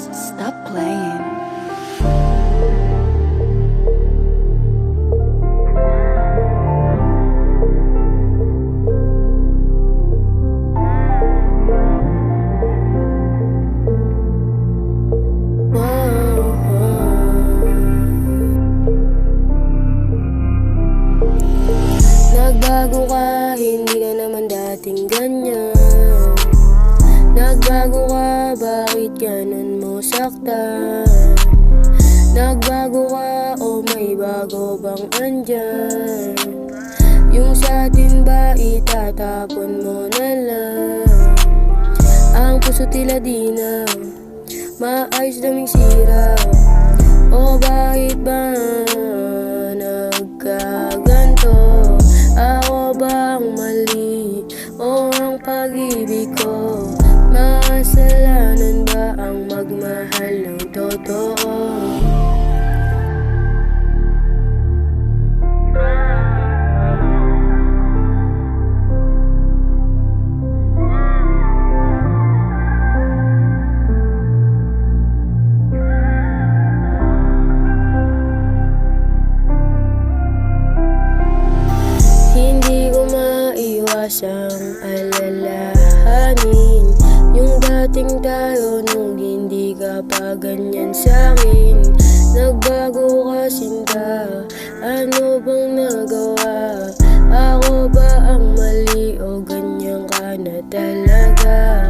Stop playing. Nagbago ka, hindi ka naman dating ganyan. Nagbago ka, bakit ganun mo saktan? Nagbago ka, o may bago bang andyan? Yung sa atin ba itatapon mo na lang? Ang puso tila di na maayos, daming sira. O bakit ba nagkaganto? Ako bang mali o ang pag-ibig ko? Makasalanan ba ang magmahal ng totoo? Hindi ko maiwasang alalahanin yung dating tayo nung hindi ka pa ganyan sa'kin. Nagbago ka sinta, ano bang nagawa? Ako ba ang mali o ganyan ka na talaga?